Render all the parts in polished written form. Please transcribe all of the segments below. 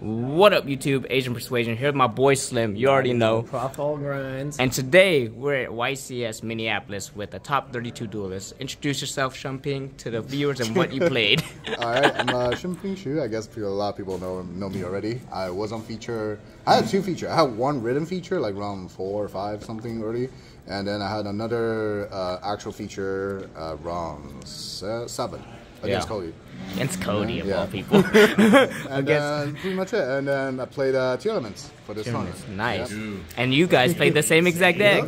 What up, YouTube? Asian Persuasion here with my boy Slim. You already know. Prof all grinds. And today we're at YCS Minneapolis with the top 32 duelists. Introduce yourself, Shunping, to the viewers and what you played. Alright, I'm Shunping Xu. I guess a lot of people know me already. I was on feature. I had 2 features. I had one written feature, like round 4 or 5 something already. And then I had another actual feature round 7 against Cody. Against Cody, of all people. And then pretty much it. And then I played Tearlaments for this tournament. Nice. Yep. And you guys played the same exact deck.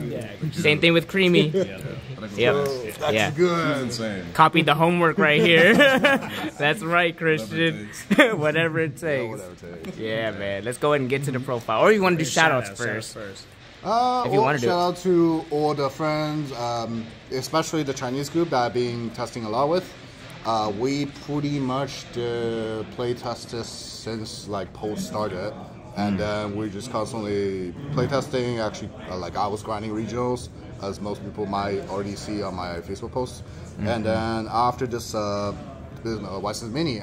Same thing with Creamy. Yep. That's good. Insane. Copied the homework right here. That's right, Christian. Whatever it takes. Whatever it takes. Yeah, man. Let's go ahead and get to the profile. Or you want to do shoutouts first? If you want to shout out to all the friends, especially the Chinese group that I've been testing a lot with. We pretty much play test this since like post started, and then we're just constantly play testing. Actually, like I was grinding regionals, as most people might already see on my Facebook posts. And then after this YCS Mini,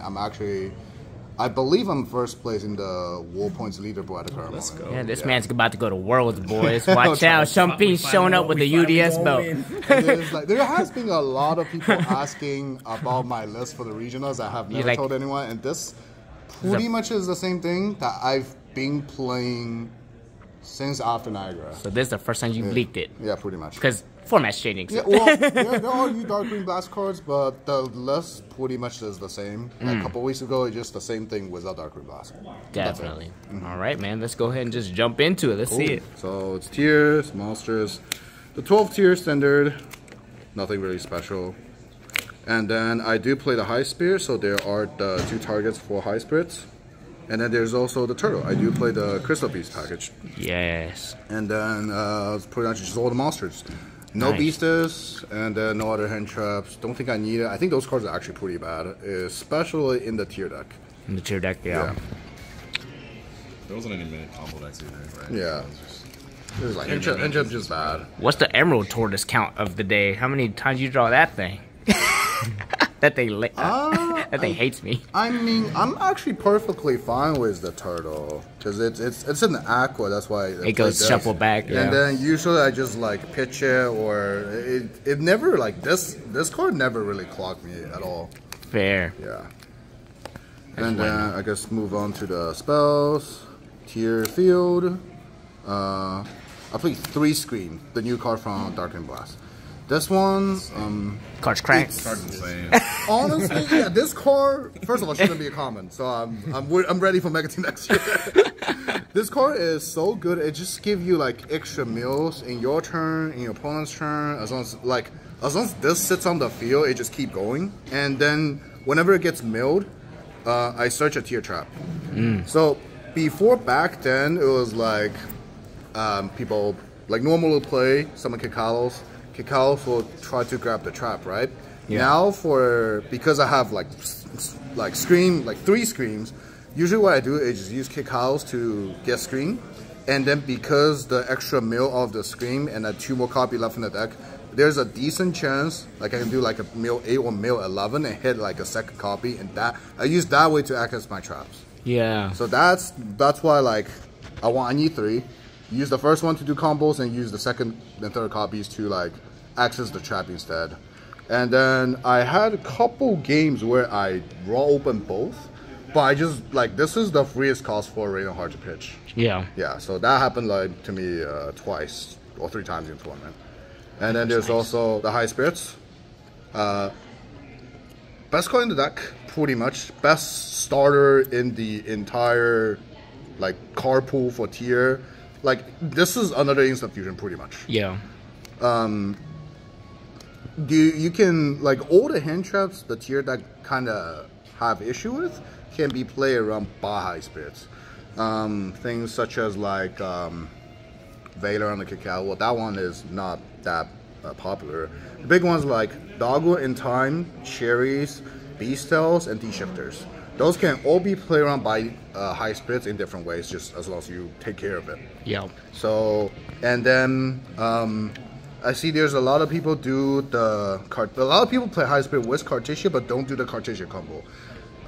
I believe I'm first place in the World Points leaderboard at the current moment. Yeah, this man's about to go to Worlds, boys. Watch out. Shunping's showing up with the UDS belt. There has been a lot of people asking about my list for the regionals. I have never told anyone. And this pretty much is the same thing that I've been playing since after Niagara. So this is the first time you leaked it? Yeah, pretty much. Because format's changing. So. Yeah, well, there are new Dark Green Blast cards, but the list pretty much is the same. Like a couple weeks ago, it's just the same thing without Dark Green Blast. Definitely. All right, man. Let's go ahead and just jump into it. Let's see it. So it's tiers, monsters. The 12 tier standard, nothing really special. And then I do play the High Spirit, so there are the 2 targets for High Spirits. And then there's also the Turtle. I do play the Crystal Beast package. Yes. And then it's pretty much just all the monsters. No Beastas, and no other hand traps. Don't think I need it. I think those cards are actually pretty bad, especially in the tier deck. In the tier deck, yeah. There wasn't any minute combo decks either, right? Yeah. It was like hand trap just bad. What's the Emerald Tortoise count of the day? How many times you draw that thing? That thing hates me. I mean, I'm actually perfectly fine with the Turtle because it's in the aqua. That's why it goes shuffle back. Yeah. And then usually I just like pitch it, or it never like this card never really clogged me at all. Fair. Yeah. And then I guess move on to the spells. Tier field. I played 3 Scream, the new card from Dark and Blast. This one, card's cracked. Card's insane. Honestly, yeah, this card, first of all, shouldn't be a common, so I'm ready for Mega Team next year. This card is so good, it just gives you like extra mills in your turn, in your opponent's turn, as long as this sits on the field, it just keep going. And then whenever it gets milled, I search a tier trap. So before back then, it was like people like normally play summon Kikalos. Kikalos will try to grab the trap, right? Yeah. Now because I have like 3 screams, usually what I do is just use Kikalos to get scream, and then because the extra mill of the scream and 2 more copy left in the deck, there's a decent chance like I can do like a mill 8 or mill 11 and hit like a 2nd copy, and that I use that way to access my traps. Yeah. So that's why like I need 3. Use the first one to do combos and use the 2nd and 3rd copies to like access the trap instead. And then I had a couple games where I raw open both, but I just like this is the freest cost for Kaleido-Heart to pitch. Yeah. Yeah. So that happened like to me twice or 3 times in the tournament. And then there's also the High Spirits. Best card in the deck, pretty much. Best starter in the entire like card pool for tier. Like, this is another instant fusion, pretty much. Yeah. You can, like, all the hand traps, the tier that kind of have issue with, can be played around High Spirits. Things such as, like, Valor on the Cacao. Well, that one is not that popular. The big ones like Dogwood in Time, Cherries, Beast Tails, and D-Shifters. Those can all be played around by High Spirits in different ways, just as long as you take care of it. Yeah. So, and then I see there's a lot of people do a lot of people play High Spirit with Cartesia, but don't do the Cartesia combo.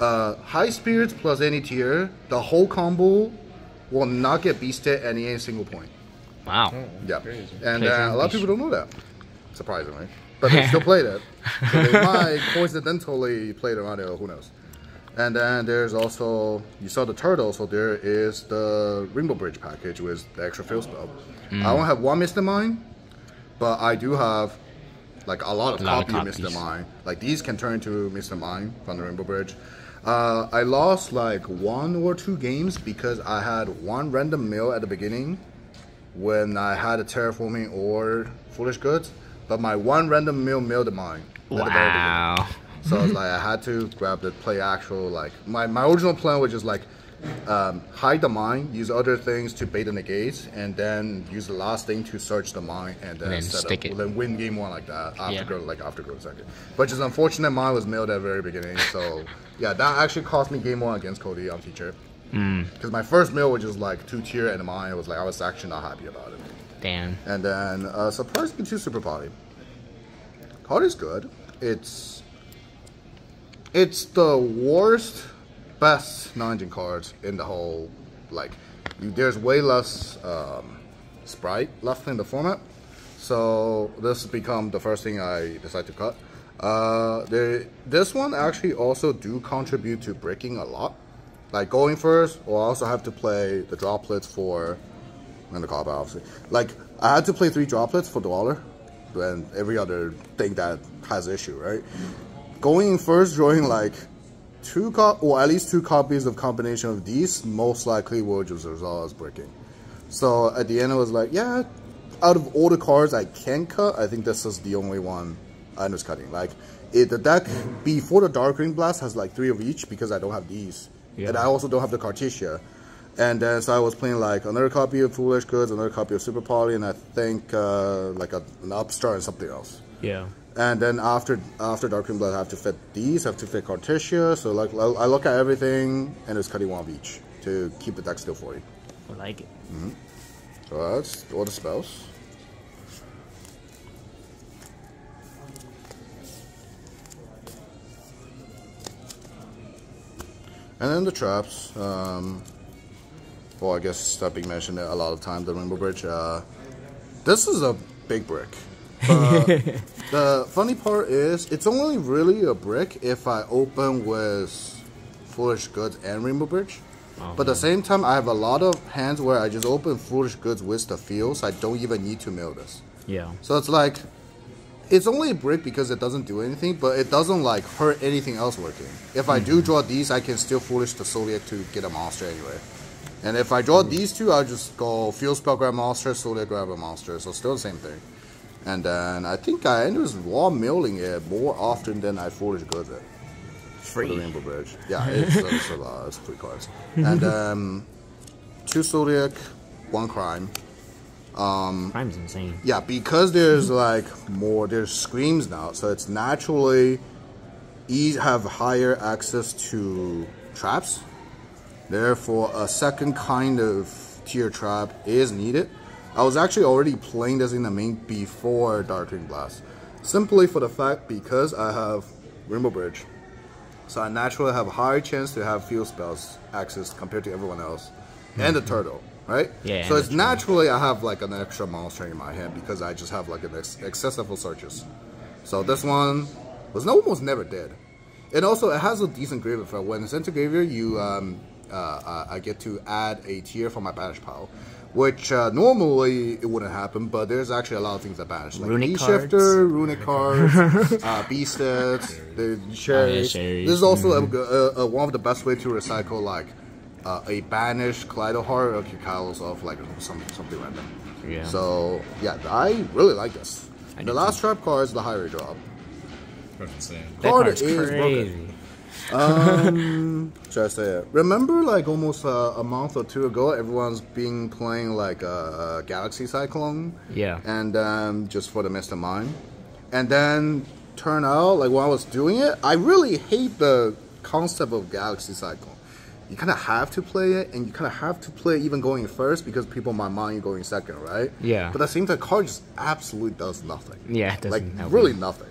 High spirits plus any tier, the whole combo will not get beasted at any single point. Wow. Yeah, Crazy. and a lot of people don't know that, surprisingly. But they still play that. So they might coincidentally play around it, or who knows. And then there's also, you saw the turtle, so there is the Rainbow Bridge package with the extra field spell. I don't have one Mr. Mine, but I do have like a lot of copies of Mr. Mine. Like these can turn into Mr. Mine from the Rainbow Bridge. I lost like 1 or 2 games because I had one random mill at the beginning when I had a terraforming or foolish goods, but my one random mill milled mine at the very beginning. So it's like I had to grab the play actual, like my original plan was just like hide the mine, use other things to bait the negates, and then use the last thing to search the mine and then stick it. Then win game 1 like that after go second. But just unfortunate mine was milled at the very beginning, so yeah, that actually cost me game 1 against Cody on feature. Because my first mill was just like 2 tier and mine, it was like I was actually not happy about it. Damn. And then surprisingly 2 super party. Card is good. It's the worst, best non-engine cards in the whole, like, there's way less sprite left in the format. So this has become the first thing I decide to cut. This one actually also do contribute to breaking a lot. Like going first, or I also have to play the droplets for, and the cop obviously. Like I had to play 3 droplets for Dweller, and every other thing that has issue, right? Going first, drawing like 2 or at least 2 copies of combination of these, most likely will just result as breaking. So at the end, it was like, yeah, out of all the cards I can cut, I think this is the only one I was cutting. Like, the deck before the Darkring Blast has like 3 of each because I don't have these. Yeah. And I also don't have the Cartesia. And then so I was playing like another copy of Foolish Goods, another copy of Super Poly, and I think like an Upstart and something else. Yeah. And then after Darkring Blood, I have to fit these, I have to fit Cartesia. So like I look at everything and it's cutting 1 of each to keep the deck still for you. I like it. So that's all the spells. And then the traps. Well, I guess that being mentioned a lot of times, the Rainbow Bridge. This is a big brick. The funny part is, it's only really a brick if I open with Foolish Goods and Rainbow Bridge. But at the same time, I have a lot of hands where I just open Foolish Goods with the field, so I don't even need to mill this. Yeah. So it's like, it's only a brick because it doesn't do anything, but it doesn't like hurt anything else working. If I do draw these, I can still Foolish the Zodiac to get a monster anyway. And if I draw these 2, I'll just go Field Spell, grab a monster, Zodiac, grab a monster. So still the same thing. And then I think I ended up raw milling it more often than I Foolish Goods it. Free. For the Rainbow Bridge. Yeah, it's a lot. It's 3 cards. And 2 Zodiac, 1 Crime. Crime's insane. Yeah, because there's like there's screams now, so it's naturally have higher access to traps. Therefore, a second kind of tier trap is needed. I was actually already playing this in the main before Darkring Blast, simply for the fact because I have Rainbow Bridge, so I naturally have a higher chance to have field spells access compared to everyone else, and the turtle. Right? Yeah. So it's naturally I have like an extra monster in my hand because I just have like an excessive of searches. So this one was almost never dead. And also it has a decent grave effect. When it's into graveyard, you I get to add a tier for my banish pile, which normally it wouldn't happen, but there's actually a lot of things that banish, like Runic Shifter, Runic cards, Beasted, the cherries. This is also one of the best way to recycle like a banished Kaleido-Heart or Kykalos of like something random. Yeah. So yeah, I really like this. The last trap card is the higher drop. That's insane. Card card's is crazy. broken. Should I say it? Remember like almost a month or 2 ago, everyone's been playing like a Galaxy Cyclone. Yeah. And just for the Mr. Mine. And then turn out, like when I was doing it, I really hate the concept of Galaxy Cyclone. You kind of have to play it, and you kind of have to play even going first because people might mind you going second, right? Yeah. But at the same time, the card just absolutely does nothing. Yeah, it doesn't like help really you. nothing.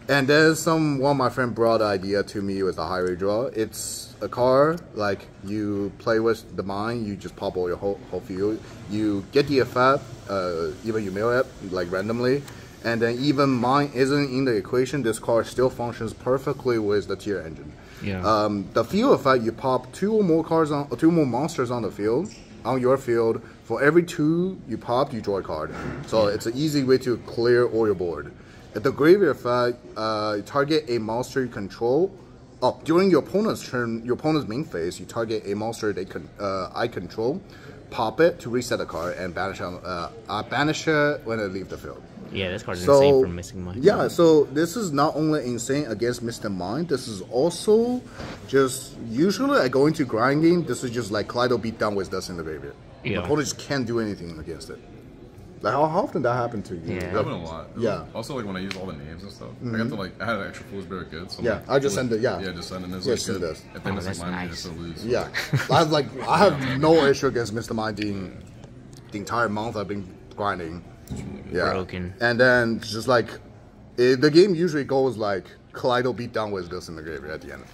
And then one of my friend brought the idea to me with the high redraw. It's a card like you play with the mine, you just pop all your whole field. You get the effect, even you mill it like randomly, and then even mine isn't in the equation. This card still functions perfectly with the tier engine. Yeah. The field effect, you pop two or more monsters on the field, on your field. For every 2 you pop, you draw a card. So it's an easy way to clear all your board. At the graveyard effect, you target a monster you control. During your opponent's turn, your opponent's main phase, you target a monster I control, pop it to reset the card, and banish it when it leaves the field. Yeah, this card is insane for Missing Mind. Yeah, so this is not only insane against Missing Mind, this is also just, usually I go into grinding, this is just like Kaleido beat down with this in the graveyard. Yeah. The opponent just can't do anything against it. Like, how often that happened to you? Yeah. It happened a lot. Yeah. Also, like when I use all the names and stuff, I got to like I had an extra Fool's Berry good. So Yeah, like, I just send it. Yeah. Yeah, just send it. It's Yeah, like send good. this. If they miss that's a line, nice. you just lose. Yeah. I have no issue against Mr. Mind the entire month I've been grinding. Yeah. Broken. And then just like the game usually goes like Kaleido beat down with this in the graveyard at the end.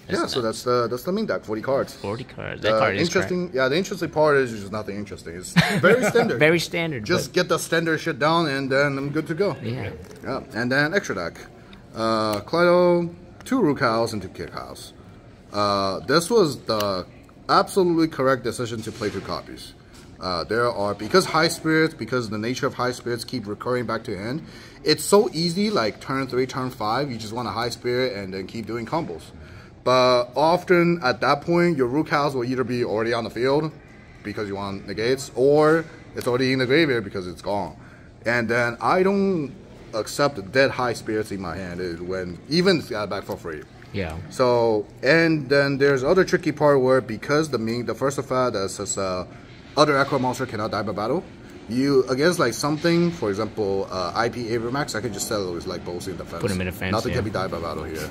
Yeah, so that's the main deck, 40 cards. 40 cards. That card is interesting. Yeah, the interesting part is just nothing interesting. It's very standard. very standard. Just get the standard shit down and then I'm good to go. Yeah. Yeah, and then extra deck. Kaleido, 2 Rook House and 2 Kick House. This was the absolutely correct decision to play 2 copies. Because High Spirits, because the nature of High Spirits keep recurring back to end, it's so easy, like turn 3, turn 5, you just want a High Spirit and then keep doing combos. But often at that point, your Rook House will either be already on the field because you want negates, or it's already in the graveyard because it's gone. And then I don't accept dead High Spirits in my hand when even it's got back for free. Yeah. So, and then there's other tricky part where because the first effect that says other Echo monster cannot die by battle, you against like something, for example, IP Avermax, I can just settle with like both in defense. Put him in defense. Nothing yeah. can be died by battle here.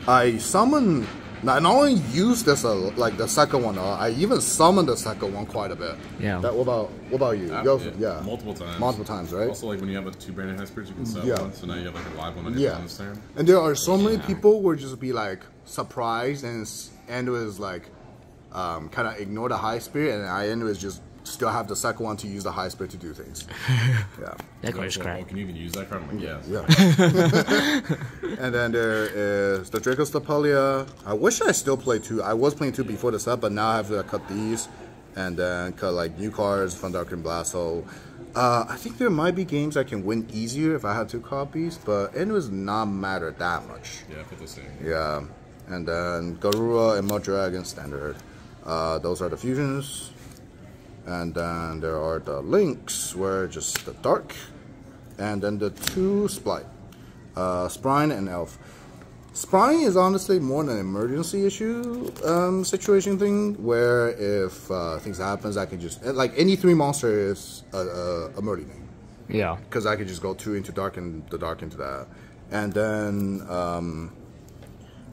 I summon. I not only use this like the second one, I even summon the second one quite a bit. Yeah. What about you? Yeah. Multiple times. Multiple times, right? Also, like when you have a 2 branded High Spirits, you can set one. So now you have like a live one on your opponent's turn. And there are so many people who would just be like surprised and it was like kind of ignore the High Spirit, and I end with just still have the second one to use the High Spirit to do things. Yeah. That card is Oh, crap. can you even use that card? I'm like, yes. Yeah. And then there is the Draco Stapelia. I wish I still played 2. I was playing 2 before the set, but now I have to cut these and then cut like new cards from Dark and Blast. So I think there might be games I can win easier if I had 2 copies, but it does not matter that much. Yeah, I feel the same. Yeah. And then Garura and Mud Dragon Standard. Those are the fusions. And then there are the links, where just the dark, and then the 2 Splite, Sprine and Elf. Sprine is honestly more an emergency issue situation thing, where if things happens, I can just like any 3 monster is a Murdy name. Yeah. Because I could just go 2 into dark and the dark into that, and then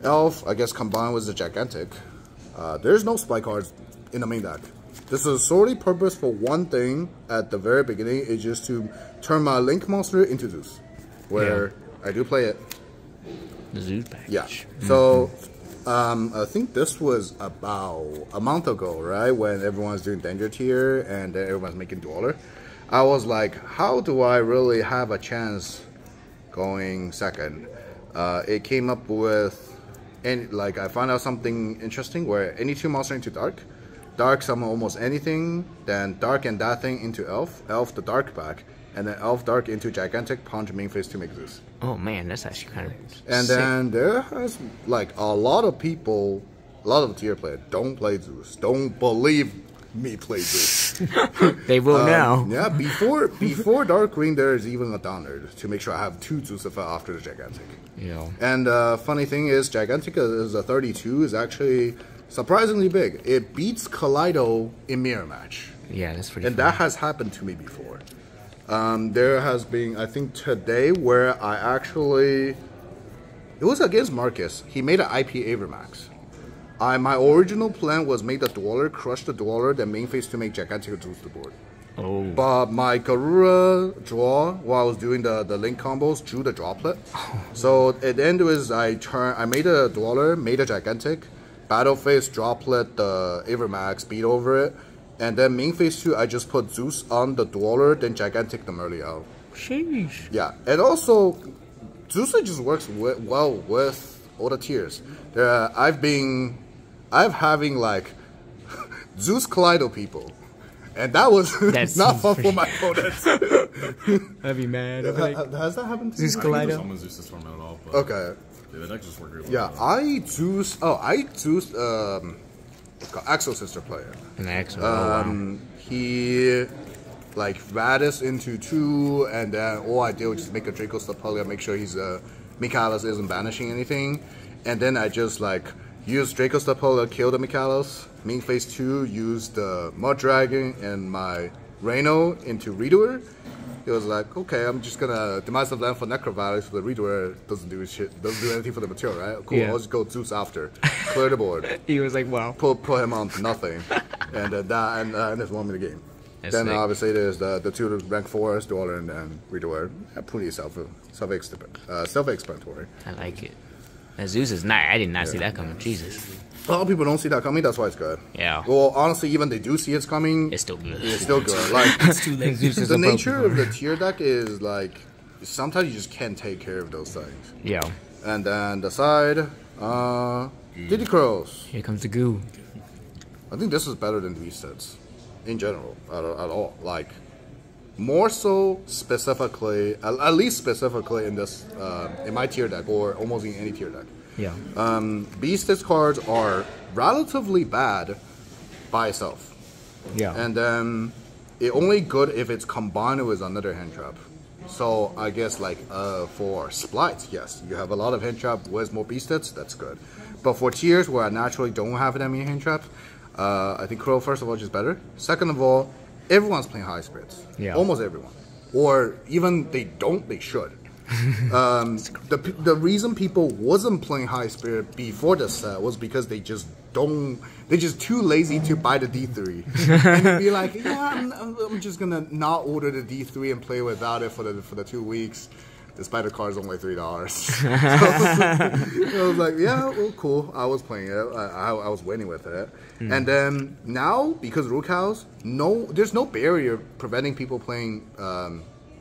Elf, I guess combined with the Gigantic. There's no Splite cards in the main deck. This is solely purpose for one thing at the very beginning, is just to turn my Link monster into Zeus, where I do play it. The Zeus package. Yeah. So I think this was about a month ago, right, when everyone's doing Danger Tier and everyone's making Dweller. I was like, how do I really have a chance going second? It came up with, and like I found out something interesting where any 2 monsters into dark. Dark summon almost anything, then Dark and that thing into Elf, Elf the Dark back, and then Elf Dark into Gigantic, punch main phase to make Zeus. Oh man, that's actually kind of And sick. then there has like a lot of people, a lot of tier players don't play Zeus. Don't believe me play Zeus. They will now. Yeah, before Dark Green there is even a Donner to make sure I have 2 Zeus effect after the Gigantic. Yeah. And funny thing is, Gigantic is a 32 is actually surprisingly big. It beats Kaleido in mirror match. Yeah, that's pretty. And that has happened to me before. There has been, I think today, where I actually, it was against Marcus. He made an IP Avermax. My original plan was make the Dweller, crush the Dweller, then main phase to make Gigantic Zeus the board. Oh. But my Garura draw, while I was doing the link combos, drew the droplet. So at the end was I made a Dweller, made a Gigantic, Battle Phase, Droplet, the Avermax, beat over it. And then main phase 2, I just put Zeus on the Dweller, then Gigantic them early out. Sheesh. Yeah, and also, Zeus just works well with all the tiers. I'm having like Zeus Kaleido people. And that was not fun for my opponents. I'd be mad. Has that happened to you? Zeus Kaleido? Some Zeus this format at all. But Okay. yeah, the deck just worked really Yeah, well. I Zeus Axo Sister player. An Axo. He like Radis into 2, and then all I did was just make a Draco Stapolia, make sure his Mikalos isn't banishing anything, and then I just like use Draco Stapolia, kill the Mikalos. Main phase 2, use the Mud Dragon and my Reno into Redoer. It was like, okay, I'm just gonna demise the land for Necro Valleys, so the Redoer doesn't do anything for the material, right? Cool, Yeah. I'll just go Zeus after, clear the board. He was like, wow. Put him on to nothing, and that's 1 minute game. That's Then sick. obviously there's the 2 rank 4 Dweller and then Redoer. Pretty self-explanatory. I like it. That Zeus is not. I did not see that coming. Jesus. A lot of people don't see that coming. That's why it's good. Yeah. Well, honestly, even they do see it's coming. It's still good. It's still good. Like It's too late. Zeus is the a broken nature card. of the tier deck is like sometimes you just can't take care of those things. Yeah. And then the side, Diddy Crows. Here comes the goo. I think this is better than these sets in general at all. Like more so specifically, at least specifically in this in my tier deck or almost in any tier deck. Yeah. Beast's cards are relatively bad by itself. Yeah. And then it only good if it's combined with another hand trap. So I guess like for splites, yes, you have a lot of hand trap with more beasts, that's good. But for tiers where I naturally don't have that many hand traps, I think Crow first of all is just better. Second of all, everyone's playing high spirits. Yeah. Almost everyone. Or even they don't, they should. The reason people wasn't playing high spirit before the set was because they're just too lazy to buy the D3 and they'd be like, yeah, I'm just gonna not order the D3 and play without it for the 2 weeks, despite the card's only $3. So I was like, yeah, well, cool. I was playing it. I was winning with it. And then now, because Rook House, there's no barrier preventing people playing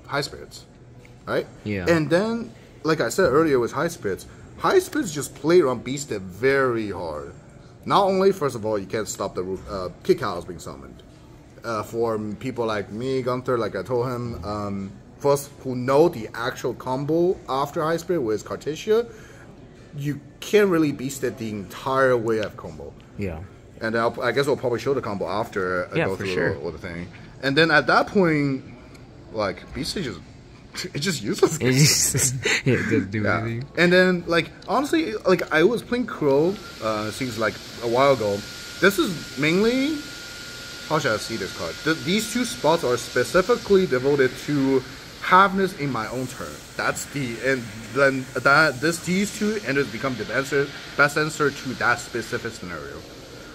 high spirits. Right? Yeah. And then, like I said earlier with high spirits just play around Beasted very hard. Not only, first of all, you can't stop the Kick House being summoned. For people like me, Gunther, like I told him, for us who know the actual combo after high spirit with Cartesia, you can't really beast it the entire way of combo. Yeah. And I guess we'll probably show the combo after I go for through sure. all the thing. And then at that point, like, Beasted it's just useless. It doesn't do Yeah. anything. And then, like, honestly, like, I was playing Crow, seems like a while ago. This is mainly, how should I see this card? These 2 spots are specifically devoted to Haveness in my own turn. That's and then these 2 enters become the best answer to that specific scenario.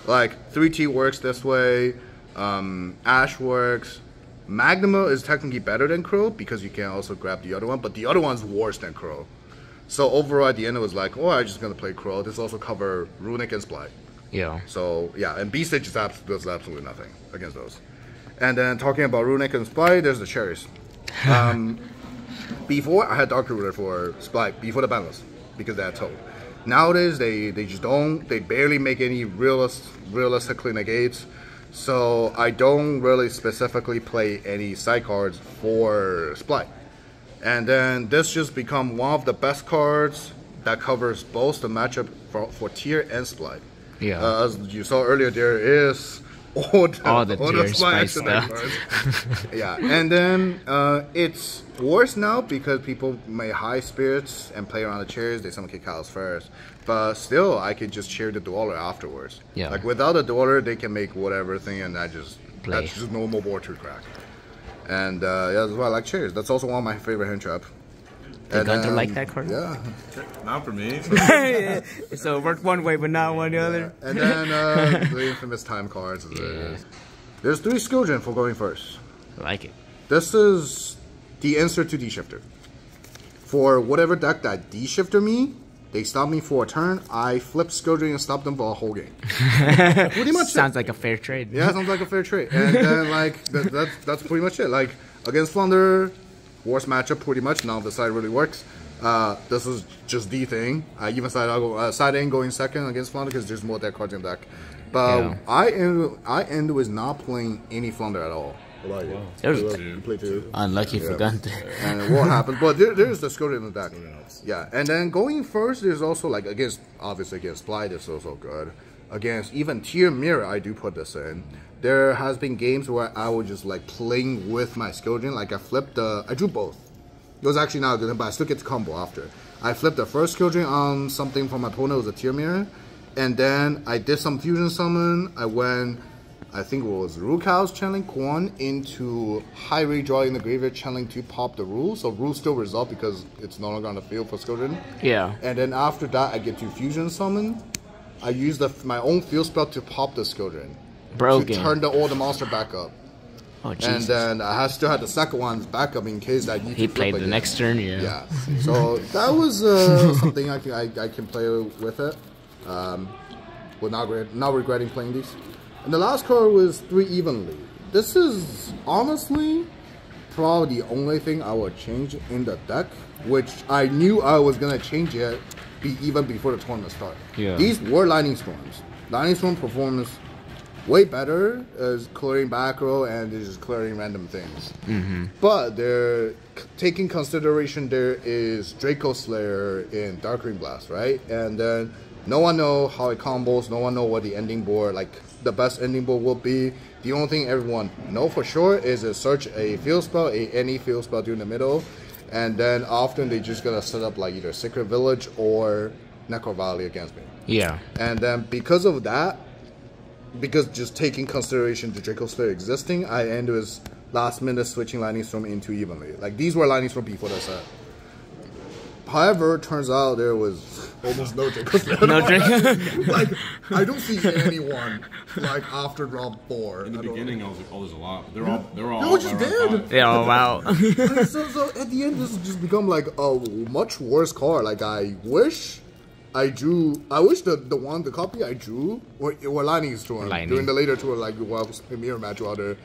Like, 3T works this way, Ash works. Magnuma is technically better than Crow because you can also grab the other one, but the other one's worse than Crow. So overall, at the end, it was like, oh, I'm just gonna play Crow. This also cover Runic and Splight. Yeah. So yeah, and Beast just does absolutely nothing against those. And then talking about Runic and Splight, there's the cherries. Before I had Dark Ruler for Splight before the banlist because they had Toad. Nowadays they just don't. They barely make any realistically negates. So I don't really specifically play any side cards for Splight. And then this just become one of the best cards that covers both the matchup for Tier and Splight. Yeah. As you saw earlier, there is all the Tier Splight Spice accident cards. Yeah, and then it's worse now because people may high spirits and play around the chairs. They summon Kick House first. But still, I could just cheer the Dweller afterwards. Yeah. Like without a Dweller, they can make whatever thing, and that's just normal board to crack. And yeah, that's why I like chairs. That's also one of my favorite hand trap. Did Gunther like that card? Yeah. Not for me. So it worked one way, but not one the other. Yeah. And then the infamous time cards. There's 3 Skillgen for going first. I like it. This is the answer to D-Shifter. For whatever deck that D-Shifter me, they stop me for a turn, I flip Scourging and stop them for a whole game. Pretty much Sounds like a fair trade. Yeah, sounds like a fair trade. And then, like, that's pretty much it. Like, against Flounder, worst matchup pretty much. Now the side really works. This is just the thing. I even side in going second against Flounder because there's more deck cards in the deck. But I end with not playing any Flounder at all. What about you? There's You play two. unlucky for Gunther. And what happens? But there's the Scourge in the deck. Yeah, and then going first, there's also like obviously against Blight is also good. Against even Tier Mirror, I do put this in. There has been games where I was just like playing with my Scourging. Like I drew both. It was actually not good, but I still get the combo after. I flipped the first Scourging on something from my opponent, it was a Tier Mirror. And then I did some Fusion Summon. I went, I think it was Rukal's channeling Quan into high redraw in the graveyard channeling to pop the rule. So rule still resolved because it's no longer on the field for Scourging. Yeah. And then after that, I get to Fusion Summon. I use my own field spell to pop the Scourging. Broken. To turn all the monster back up. Oh, Jesus. And then I still had the second one back up in case I need He to flip played the again. next turn, yeah. Yeah. So that was something I can play with it. Not regretting playing these. And the last card was 3 Evenly. This is honestly probably the only thing I would change in the deck, which I knew I was gonna change it even before the tournament started. Yeah. These were Lightning Storms. Lightning Storm performs way better as clearing back row and just clearing random things. But they're taking consideration there is Draco Slayer in Darkring Blast, right? And then no one know how it combos, no one know what the ending board, like the best ending board will be. The only thing everyone know for sure is to search a field spell, any field spell during the middle, and then often they just gonna set up like either Sacred Village or Necro Valley against me. Yeah. And then because of that, because just taking consideration the Draco Slayer existing, I end with last minute switching Lightning Storm into Evenly. Like these were Lightning Storm before the set. However, it turns out there was almost no Draco Slayer. No Draco. Like I don't see anyone like after round 4. In the beginning, I was like, oh, there's a lot. They're all They were just dead. Yeah, oh, wow. So at the end, this has just become like a much worse card. Like I wish the copy I drew were Lightning Storm during the later tour, like was Premier match or the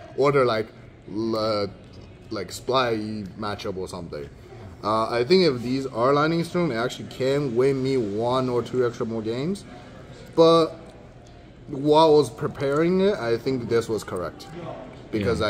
like Sply matchup or something. I think if these are Lightning Storm, it actually can win me 1 or 2 extra more games. But while I was preparing it, I think this was correct. Because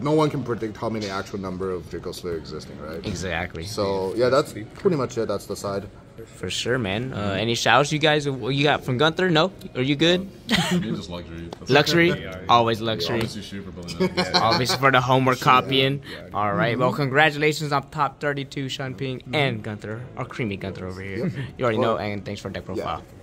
no one can predict how many actual number of Draco Slayer existing, right? Exactly. So yeah, that's pretty much it. That's the side. For sure, man. Any shouts you guys got from Gunther? No? Are you good? Just luxury. Luxury? Always luxury. Always too cheap for building that. Obviously for the homework copying. All right. Well, congratulations on top 32, Shunping and Gunther, or Creamy Gunther over here. You already know, and thanks for deck profile. Yeah.